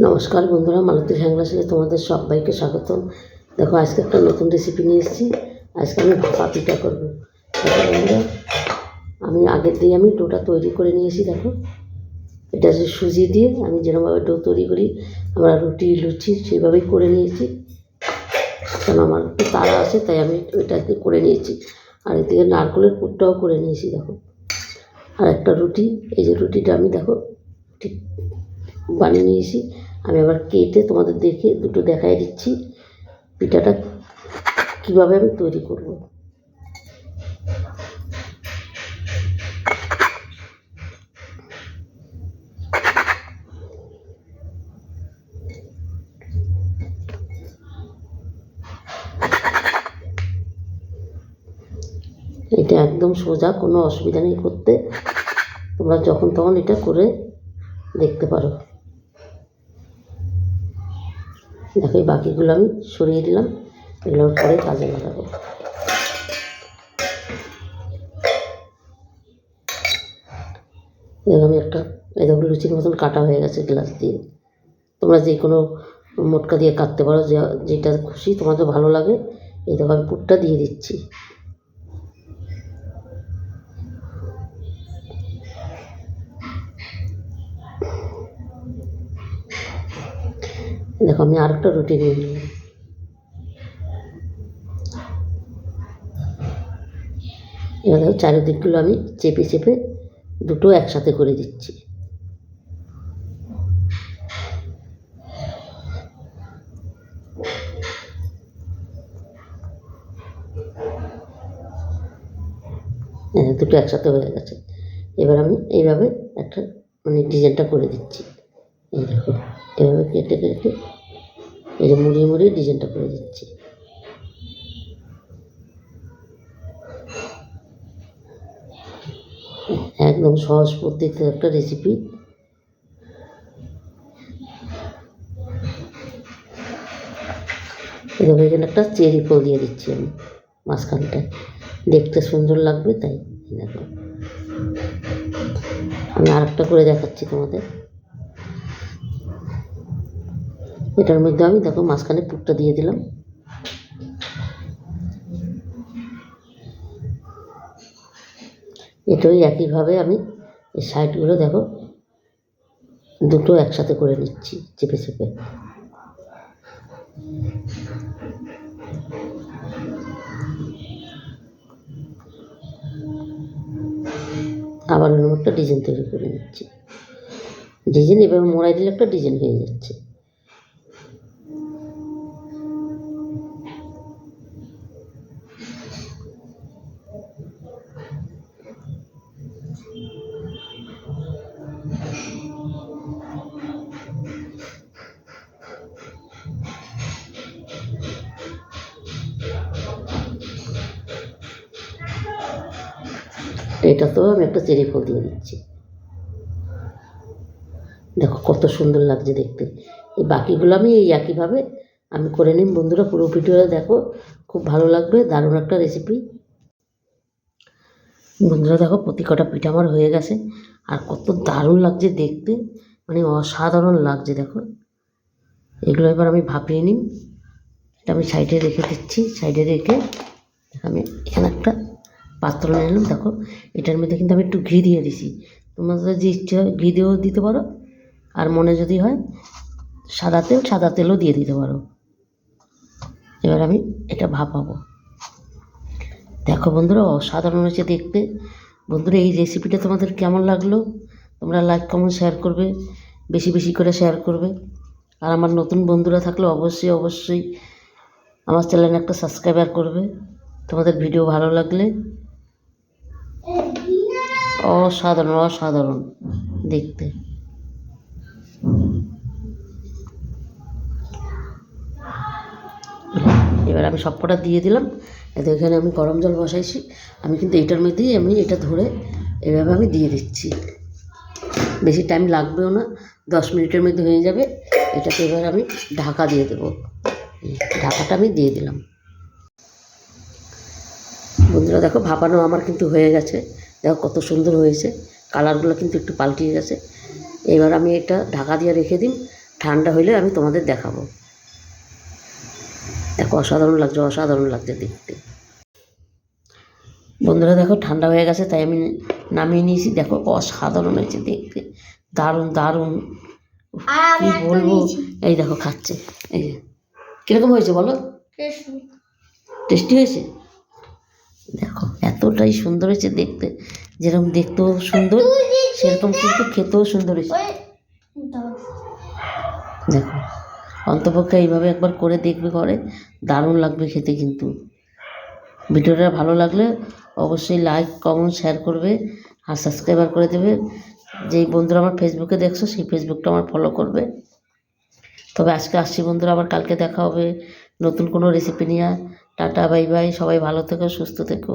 নমস্কার বন্ধুরা, মালতীর হ্যাংলাসে তোমাদের সবাইকে স্বাগতম। দেখো, আজকে একটা নতুন রেসিপি নিয়ে এসেছি। আজকে আমি ভাপা পিঠা করবো। দেখো বন্ধুরা, আমি আগের দিয়ে ডোটা তৈরি করে নিয়েছি। দেখো, এটা হচ্ছে সুজি দিয়ে আমি যেরকমভাবে ডো তৈরি করি, আমরা রুটি লুচি সেইভাবেই করে নিয়েছি। কেন আমার একটু তাড়া আছে, তাই আমি এটাকে করে নিয়েছি। আর এদিকে নারকেলের পুরটাও করে নিয়েছি। দেখো, আর একটা রুটি, এই যে রুটিটা আমি দেখো ঠিক বানিয়ে নিয়েছি। আমি আবার কেটে তোমাদের দুটো দেখাই দিচ্ছি পিঠাটা কীভাবে আমি তৈরি করব। এটা একদম সোজা, কোনো অসুবিধা নেই করতে। তোমরা যখন তখন এটা করে দেখতে পারো। দেখো, এই বাকিগুলো আমি সরিয়ে দিলাম, এগুলো পরে কাজে লাগাবো। আমি একটা দেখো লুচির মতন কাটা হয়ে গেছে গ্লাস দিয়ে। তোমরা যে কোনো মোটকা দিয়ে কাটতে পারো, যেটা খুশি তোমাদের ভালো লাগে। এই দেখো, আমি পুরটা দিয়ে দিচ্ছি। দেখো, আমি আরেকটা রুটি নিয়ে নিলাম। এবার দেখো, চারিদিকগুলো আমি চেপে চেপে দুটো একসাথে করে দিচ্ছি। দুটো একসাথে হয়ে গেছে। এবার আমি এইভাবে একটা ডিজাইনটা করে দিচ্ছি। এই দেখো, এভাবে কেটে কেটে এই যে মুড়িয়ে মুড়িয়ে ডিজাইনটা করে দিচ্ছি। একদম সহজ পদ্ধতিতে একটা রেসিপি। এভাবে এখানে একটা চেরি ফল দিয়ে দিচ্ছি আমি মাঝখানটায়, দেখতে সুন্দর লাগবে তাই। দেখো, আমি আরেকটা করে দেখাচ্ছি তোমাদের। এটার মধ্যে আমি দেখো মাঝখানে পুরটা দিয়ে দিলাম। এটাই একইভাবে আমি এই সাইডগুলো দেখো দুটো একসাথে করে নিচ্ছি চেপে চেপে। আবার এরকম একটা ডিজাইন তৈরি করে নিচ্ছি। ডিজাইন এভাবে মোড়াই দিলে একটা ডিজাইন হয়ে যাচ্ছে। এটাতেও আমি একটা চেরি ফল দিয়ে দিচ্ছি। দেখো কত সুন্দর লাগছে দেখতে। এই বাকিগুলো আমি এই একইভাবে আমি করে নিই। বন্ধুরা, পুরো ভিডিওটা দেখো, খুব ভালো লাগবে। দারুণ একটা রেসিপি। বন্ধুরা দেখো, প্রতি কটা পিঠা আমার হয়ে গেছে। আর কত দারুণ লাগছে দেখতে, অসাধারণ লাগছে। দেখো, এগুলো এবার আমি ভাপিয়ে নিই। এটা আমি সাইডে রেখে দিচ্ছি। সাইডে রেখে আমি এখানে একটা পাত্র নিলাম। দেখো, এটার মধ্যে কিন্তু আমি একটু ঘি দিয়ে দিছি। তোমাদের যে ইচ্ছে হয় ঘি দিয়েও দিতে পারো, আর মনে যদি হয় সাদা তেলও দিয়ে দিতে পারো। এবার আমি এটা ভাপাবো। দেখো বন্ধুরা, অসাধারণ হয়েছে দেখতে। বন্ধুরা, এই রেসিপিটা তোমাদের কেমন লাগলো? তোমরা লাইক কমেন্ট শেয়ার করবে, বেশি বেশি করে শেয়ার করবে। আর আমার নতুন বন্ধুরা থাকলে অবশ্যই আমার চ্যানেলে একটা সাবস্ক্রাইবার করবে। তোমাদের ভিডিও ভালো লাগলে। অসাধারণ দেখতে। এবার আমি সবকটা দিয়ে দিলাম। এখানে আমি গরম জল বসাইছি। আমি কিন্তু এটার মধ্যেই এটা ধরে এভাবে আমি দিয়ে দিচ্ছি। বেশি টাইম লাগবেও না, 10 মিনিটের মধ্যে হয়ে যাবে। এটাকে এবার আমি ঢাকা দিয়ে দেবো। ঢাকাটা আমি দিয়ে দিলাম। বন্ধুরা দেখো, ভাপানো আমার কিন্তু হয়ে গেছে। দেখো কত সুন্দর হয়েছে, কালারগুলো কিন্তু একটু পাল্টিয়ে গেছে। এবার আমি এটা ঢাকা দিয়ে রেখে দিই ঠান্ডা হইলে আমি তোমাদের দেখাবো। দেখো অসাধারণ লাগছে দেখতে। বন্ধুরা দেখো ঠান্ডা হয়ে গেছে, তাই আমি নামিয়ে নিয়েছি। দেখো অসাধারণ হয়েছে দেখতে, দারুণ দারুণ, কি বলবো। এই দেখো খাচ্ছে, এই যে কিরকম হয়েছে বলো? টেস্টি হয়েছে। দেখো এতটাই সুন্দর হয়েছে দেখতে, যেরকম দেখতেও সুন্দর সেরকম কিন্তু খেতেও সুন্দর হয়েছে। দেখো অন্তপক্ষে এইভাবে একবার করে দেখবে ঘরে, দারুণ লাগবে খেতে কিন্তু। ভিডিওটা ভালো লাগলে অবশ্যই লাইক কমেন্ট শেয়ার করবে আর সাবস্ক্রাইবার করে দেবে। যেই বন্ধুরা আমার ফেসবুকে দেখছো সেই ফেসবুকটা আমার ফলো করবে। তবে আজকে আসছি বন্ধুরা, আবার কালকে দেখা হবে নতুন কোনো রেসিপি নিয়ে। টাটা বাই বাই, সবাই ভালো থেকো সুস্থ থেকো।